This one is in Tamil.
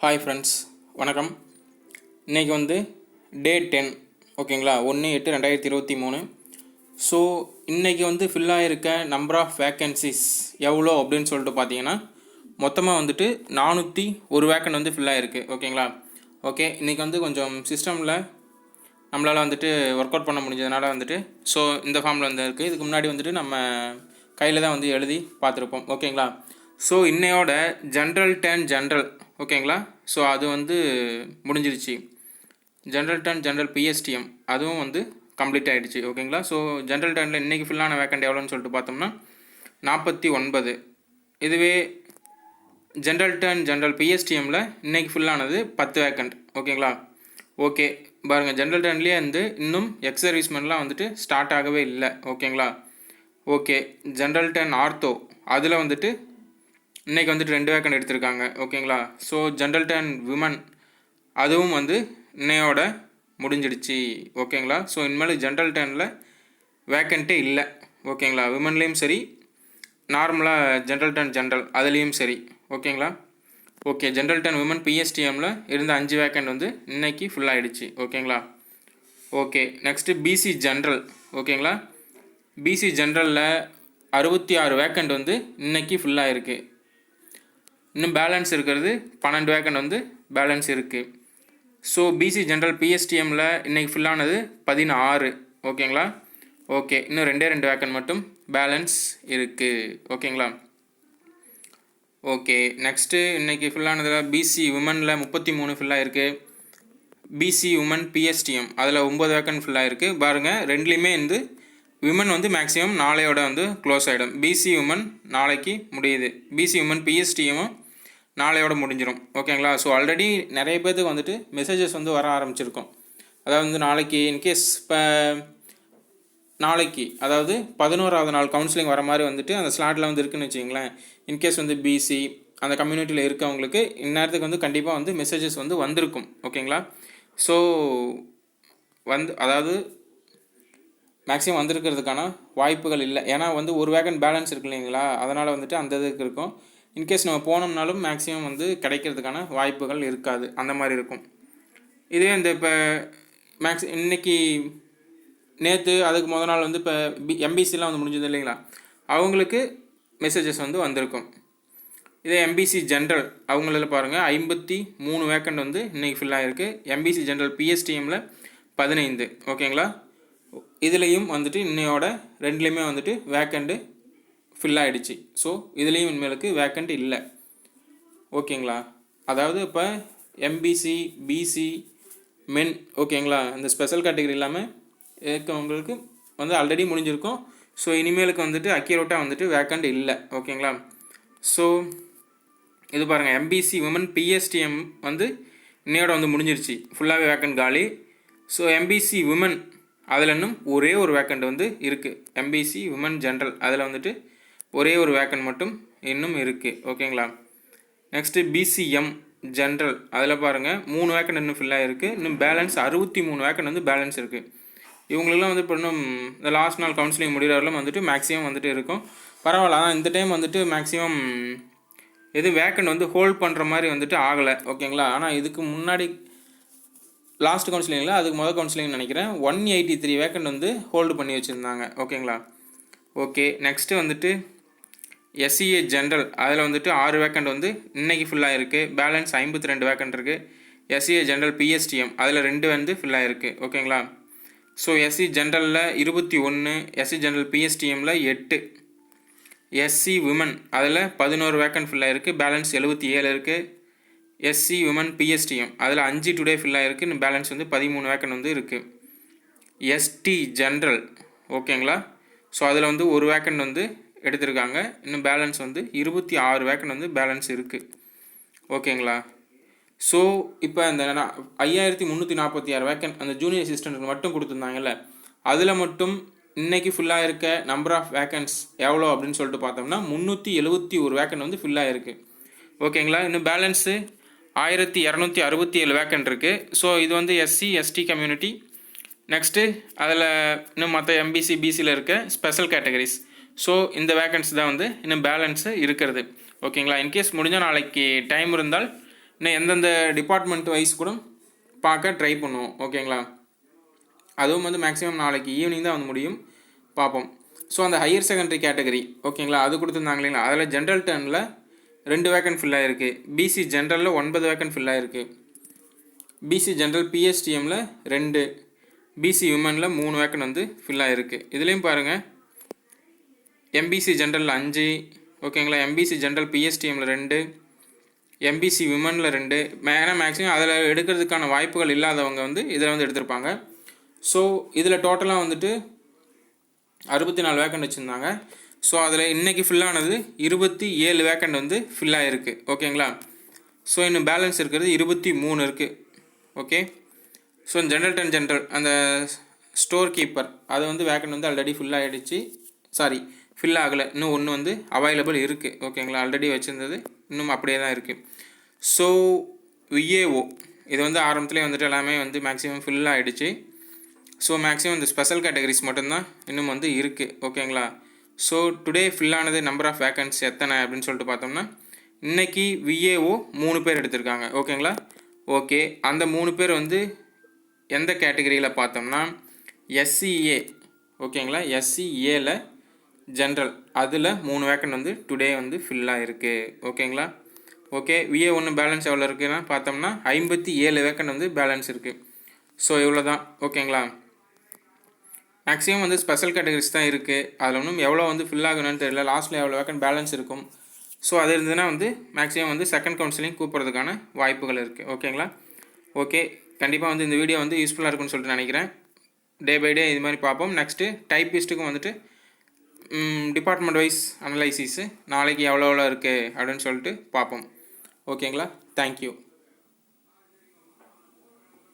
ஹாய் ஃப்ரெண்ட்ஸ், வணக்கம். இன்றைக்கி வந்து டே 10, ஓகேங்களா, 1/8/2023. ஸோ இன்றைக்கி வந்து ஃபில் ஆகிருக்க நம்பர் ஆஃப் வேக்கன்சிஸ் எவ்வளோ அப்படின்னு சொல்லிட்டு பார்த்தீங்கன்னா, மொத்தமாக வந்துட்டு 401 வேக்கன்ட் வந்து ஃபில் ஆகிருக்கு. ஓகேங்களா. ஓகே, இன்றைக்கி வந்து கொஞ்சம் சிஸ்டமில் நம்மளால் வந்துட்டு ஒர்க் அவுட் பண்ண முடிஞ்சதுனால வந்துட்டு ஸோ இந்த ஃபார்மில் வந்து இருக்குது. இதுக்கு முன்னாடி வந்துட்டு நம்ம கையில் தான் வந்து எழுதி பார்த்துருப்போம். ஓகேங்களா. ஸோ இன்னையோட ஜென்ரல் ஓகேங்களா. ஸோ அது வந்து முடிஞ்சிருச்சு. ஜென்ரல் பிஎஸ்டிஎம் அதுவும் வந்து கம்ப்ளீட் ஆகிடுச்சு. ஓகேங்களா. ஸோ ஜென்ரல் டர்னில் இன்றைக்கி ஃபில்லான வேக்கண்ட் எவ்வளோன்னு சொல்லிட்டு பார்த்தோம்னா 49. இதுவே ஜென்ரல் பிஎஸ்டிஎம்மில் இன்றைக்கி ஃபில்லானது 10 வேக்கண்ட். ஓகேங்களா. ஓகே பாருங்கள், ஜென்ரல் டர்ன்லேயே வந்து இன்னும் எக்ஸ் சர்வீஸ்மென்லாம் வந்துட்டு ஸ்டார்ட் ஆகவே இல்லை. ஓகேங்களா. ஓகே, ஜென்ரல் டர்ன் ஆர்த்தோ அதில் வந்துட்டு இன்றைக்கி வந்துட்டு 2 வேக்கண்ட் எடுத்திருக்காங்க. ஓகேங்களா. ஸோ ஜென்ரல் டர்ன் விமன் அதுவும் வந்து இன்னையோட முடிஞ்சிடுச்சு. ஓகேங்களா. ஸோ இனிமேல் ஜென்ரல் டர்னில் வேக்கண்ட்டே இல்லை. ஓகேங்களா. விமன்லேயும் சரி, நார்மலாக ஜென்ரல் அதுலேயும் சரி. ஓகேங்களா. ஓகே, ஜென்ரல் டர்ன் விமன் பிஎஸ்டிஎம்மில் இருந்த 5 வேக்கண்ட் வந்து இன்றைக்கி ஃபுல் ஆகிடுச்சு. ஓகேங்களா. Okay, next PC general. ஓகேங்களா. பிசி ஜென்ரலில் 66 வேக்கண்ட் வந்து இன்றைக்கி ஃபுல்லாக இருக்குது. இன்னும் பேலன்ஸ் இருக்கிறது 12 வேக்கண்ட் வந்து பேலன்ஸ் இருக்குது. ஸோ பிசி ஜென்ரல் பிஎஸ்டிஎம்மில் இன்றைக்கி ஃபுல்லானது 16. ஓகேங்களா. ஓகே, இன்னும் 2 வேக்கண்ட் மட்டும் பேலன்ஸ் இருக்குது. ஓகேங்களா. ஓகே, நெக்ஸ்ட்டு இன்றைக்கி ஃபுல்லானதில் பிசி உமனில் 33 ஃபுல்லாக இருக்குது. பிசி உமன் பிஎஸ்டிஎம் அதில் 9 வேக்கண்ட் ஃபுல்லாக இருக்குது. பாருங்கள், ரெண்டுலேயுமே வந்து விமன் வந்து மேக்ஸிமம் நாளையோட வந்து க்ளோஸ் ஆகிடும். பிசி உமன் நாளைக்கு முடியுது, பிசி உமன் பிஎஸ்டிஎம்மும் நாளையோட முடிஞ்சிடும். ஓகேங்களா. ஸோ ஆல்ரெடி நிறைய பேருக்கு வந்துட்டு மெசேஜஸ் வந்து வர ஆரம்பிச்சிருக்கோம். அதாவது வந்து நாளைக்கு இன்கேஸ் இப்போ நாளைக்கு அதாவது 11வது நாள் கவுன்சிலிங் வர மாதிரி வந்துட்டு அந்த ஸ்லாட்டில் வந்து இருக்குதுன்னு வச்சிங்களேன். இன்கேஸ் வந்து பிசி அந்த கம்யூனிட்டியில் இருக்கவங்களுக்கு இந்நேரத்துக்கு வந்து கண்டிப்பாக வந்து மெசேஜஸ் வந்து வந்திருக்கும். ஓகேங்களா. ஸோ அதாவது மேக்ஸிமம் வந்திருக்கிறதுக்கான வாய்ப்புகள் இல்லை. ஏன்னா வந்து ஒரு வேக்கண்ட் பேலன்ஸ் இருக்கு இல்லைங்களா, அதனால் வந்துட்டு அந்த இதுக்கு இருக்கும். இன்கேஸ் நம்ம போனோம்னாலும் மேக்ஸிமம் வந்து கிடைக்கிறதுக்கான வாய்ப்புகள் இருக்காது, அந்த மாதிரி இருக்கும். இதுவே இந்த இப்போ இன்றைக்கி நேற்று அதுக்கு முதல் நாள் வந்து இப்போ எம்பிசிலாம் வந்து முடிஞ்சது இல்லைங்களா, அவங்களுக்கு மெசேஜஸ் வந்து வந்திருக்கும். இதே எம்பிசி ஜென்ரல் அவங்களில் பாருங்கள் 53 வேக்கண்ட் வந்து இன்றைக்கி ஃபில்லாக இருக்குது. எம்பிசி ஜென்ரல் பிஎஸ்டிஎம்மில் 15. ஓகேங்களா. இதுலேயும் வந்துட்டு இன்னையோட ரெண்டுலேயுமே வந்துட்டு வேக்கண்ட்டு ஃபில் ஆகிடுச்சு. ஸோ இதுலேயும் இனிமேலுக்கு வேக்கண்ட் இல்லை. ஓகேங்களா. அதாவது இப்போ எம்பிசி பிசி மென் ஓகேங்களா, இந்த ஸ்பெஷல் கேட்டகரி இல்லாமல் இருக்கவங்களுக்கு வந்து ஆல்ரெடி முடிஞ்சிருக்கும். ஸோ இனிமேலுக்கு வந்துட்டு அக்யூரேட்டாக வந்துட்டு வேக்கண்ட் இல்லை. ஓகேங்களா. ஸோ இது பாருங்கள், எம்பிசி உமன் பிஎஸ்டிஎம் வந்து இன்னையோட வந்து முடிஞ்சிருச்சு, ஃபுல்லாகவே வேக்கண்ட் காலி. ஸோ எம்பிசி உமன் அதில் இன்னும் ஒரே ஒரு வேக்கண்ட் வந்து இருக்குது. எம்பிசி உமன் ஜென்ரல் அதில் வந்துட்டு ஒரே ஒரு வேக்கண்ட் மட்டும் இன்னும் இருக்குது. ஓகேங்களா. நெக்ஸ்ட்டு பிசிஎம் ஜென்ரல் அதில் பாருங்கள் 3 வேக்கண்ட் இன்னும் ஃபில்லாக இருக்குது. இன்னும் பேலன்ஸ் 63 வேக்கண்ட் வந்து பேலன்ஸ் இருக்குது. இவங்களெல்லாம் வந்து இப்போ இன்னும் இந்த லாஸ்ட் நாள் கவுன்சிலிங் முடிகிறவரெல்லாம் வந்துட்டு மேக்ஸிமம் வந்துட்டு இருக்கும். பரவாயில்ல. ஆனால் இந்த டைம் வந்துட்டு மேக்ஸிமம் எதுவும் வேக்கண்ட் வந்து ஹோல்ட் பண்ணுற மாதிரி வந்துட்டு ஆகலை. ஓகேங்களா. ஆனால் இதுக்கு முன்னாடி லாஸ்ட் கவுன்சிலிங்கில் அதுக்கு முதல் கவுன்சிலிங் நினைக்கிறேன் 183 வேக்கண்ட் வந்து ஹோல்டு பண்ணி வச்சுருந்தாங்க. ஓகேங்களா. ஓகே, நெக்ஸ்ட்டு வந்துட்டு எஸ்சிஏ ஜென்ரல் அதில் வந்துட்டு 6 வேக்கண்ட் வந்து இன்றைக்கி ஃபுல்லாக இருக்குது. பேலன்ஸ் 52 வேக்கண்ட் இருக்குது. எஸ்சிஏ ஜென்ரல் பிஎஸ்டிஎம் அதில் 2 வந்து ஃபுல்லாக இருக்குது. ஓகேங்களா. ஸோ எஸ்சி ஜென்ரலில் 21, எஸ்சி ஜென்ரல் பிஎஸ்டிஎம்மில் 8, எஸ்சி உமன் அதில் 11 வேக்கண்ட் ஃபுல்லாக இருக்குது. பேலன்ஸ் 77 இருக்குது. எஸ்சி உமன் பிஎஸ்டிஎம் அதில் 5 டுடே ஃபுல்லாக இருக்குது. இன்னும் பேலன்ஸ் வந்து 13 வேக்கண்ட் வந்து இருக்குது. எஸ்டி ஜென்ரல் ஓகேங்களா. ஸோ அதில் வந்து ஒரு வேக்கண்ட் வந்து எடுத்திருக்காங்க. இன்னும் பேலன்ஸ் வந்து 26 வேக்கண்ட் வந்து பேலன்ஸ் இருக்குது. ஓகேங்களா. ஸோ இப்போ அந்த 5346 வேக்கண்ட் அந்த ஜூனியர் அசிஸ்டண்ட்டுக்கு மட்டும் கொடுத்துருந்தாங்கல்ல, அதில் மட்டும் இன்றைக்கி ஃபுல்லாக இருக்க நம்பர் ஆஃப் வேக்கண்ட்ஸ் எவ்வளோ அப்படின்னு சொல்லிட்டு பார்த்தோம்னா 371 வேக்கண்ட் வந்து ஃபுல்லாக இருக்குது. ஓகேங்களா. இன்னும் பேலன்ஸு 1267 வேக்கண்ட் இருக்குது. ஸோ இது வந்து எஸ்சி எஸ்டி கம்யூனிட்டி. நெக்ஸ்ட்டு அதில் இன்னும் மற்ற எம்பிசி பிசியில் இருக்க ஸ்பெஷல் கேட்டகரிஸ். ஸோ இந்த வேக்கன்ஸ் தான் வந்து இன்னும் பேலன்ஸு இருக்கிறது. ஓகேங்களா. இன்கேஸ் முடிஞ்சால் நாளைக்கு டைம் இருந்தால் இன்னும் எந்தெந்த டிபார்ட்மெண்ட் வைஸ் கூட பார்க்க ட்ரை பண்ணுவோம். ஓகேங்களா? அதுவும் வந்து மேக்ஸிமம் நாளைக்கு ஈவினிங் தான் வந்து முடியும், பார்ப்போம். ஸோ அந்த ஹையர் செகண்டரி கேட்டகரி ஓகேங்களா, அது கொடுத்துருந்தாங்க இல்லைங்களா, அதில் ஜென்ரல் டர்னில் 2 வேக்கன்ட் ஃபில் ஆகிருக்கு. பிசி ஜென்ரலில் 9 வேக்கன்ட் ஃபில் ஆகிருக்கு. பிசி ஜென்ரல் பிஎஸ்டிஎம்மில் 2, பிசி விமனில் 3 வேக்கன்ட் வந்து ஃபில் ஆகிருக்கு. இதுலேயும் பாருங்கள், எம்பிசி ஜென்ரலில் 5, ஓகேங்களா, எம்பிசி ஜென்ரல் பிஎஸ்டிஎம்மில் 2, எம்பிசி விமனில் 2. ஏன்னா மேக்ஸிமம் அதில் எடுக்கிறதுக்கான வாய்ப்புகள் இல்லாதவங்க வந்து இதில் வந்து எடுத்திருப்பாங்க. ஸோ இதில் டோட்டலாக வந்துட்டு 64 வேக்கண்ட் வச்சுருந்தாங்க. ஸோ அதில் இன்றைக்கி ஃபில்லானது 27 வேக்கண்ட் வந்து ஃபில் ஆகிருக்கு. ஓகேங்களா? ஸோ இன்னும் பேலன்ஸ் இருக்கிறது 23 இருக்குது. Okay. So general turn general அந்த ஸ்டோர் கீப்பர் அது வந்து வேக்கண்ட் வந்து ஆல்ரெடி ஃபில் ஆகிடுச்சு. ஃபில் ஆகலை, இன்னும் ஒன்று வந்து அவைலபிள் இருக்குது. ஓகேங்களா? ஆல்ரெடி வச்சுருந்தது இன்னும் அப்படியே தான் இருக்குது. ஸோ விஏஓ இது வந்து ஆரம்பத்துலேயே வந்துட்டு எல்லாமே வந்து மேக்ஸிமம் ஃபில் ஆகிடுச்சு. ஸோ மேக்ஸிமம் இந்த ஸ்பெஷல் கேட்டகரிஸ் மட்டும்தான் இன்னும் வந்து இருக்குது. ஓகேங்களா? ஸோ டுடே ஃபில் ஆனது நம்பர் ஆஃப் வேக்கன்ட்ஸ் எத்தனை அப்படின்னு சொல்லிட்டு பார்த்தோம்னா, இன்றைக்கி விஏஓ 3 பேர் எடுத்திருக்காங்க. ஓகேங்களா? ஓகே. அந்த 3 பேர் வந்து எந்த கேட்டகரியில் பார்த்தோம்னா எஸ்சிஏ. ஓகேங்களா? எஸ்சிஏல ஜென்ரல் அதில் 3 வேக்கன்ட் வந்து டுடே வந்து ஃபில் ஆகிருக்கு. ஓகேங்களா? ஓகே. விஏ ஒன்று பேலன்ஸ் எவ்வளோ இருக்குதுன்னா பார்த்தோம்னா 57 வேக்கன்ட் வந்து பேலன்ஸ் இருக்குது. ஸோ இவ்வளோ தான். ஓகேங்களா? மேக்ஸிமம் வந்து ஸ்பெஷல் கேட்டகரிஸ் தான் இருக்குது. அதில் இன்னும் எவ்வளோ வந்து ஃபில் ஆகணும்னு தெரியல. லாஸ்ட்டில் எவ்வளோ வேக்கன்ட் பேலன்ஸ் இருக்கும். ஸோ அது இருந்ததுன்னா வந்து மேக்ஸிமம் வந்து செகண்ட் கவுன்சிலிங் கூப்பிட்றதுக்கான வாய்ப்புகள் இருக்குது. ஓகேங்களா? ஓகே. கண்டிப்பாக வந்து இந்த வீடியோ வந்து யூஸ்ஃபுல்லாக இருக்குன்னு சொல்லிட்டு நினைக்கிறேன். டே பை டே இது மாதிரி பார்ப்போம். நெக்ஸ்ட்டு டைப்பிஸ்ட்டுக்கும் வந்துட்டு டிபார்ட்மெண்ட் வைஸ் அனலைசிஸு நாளைக்கு எவ்வளோ இருக்குது அப்படின்னு சொல்லிட்டு பார்ப்போம். ஓகேங்களா? தேங்க்யூ.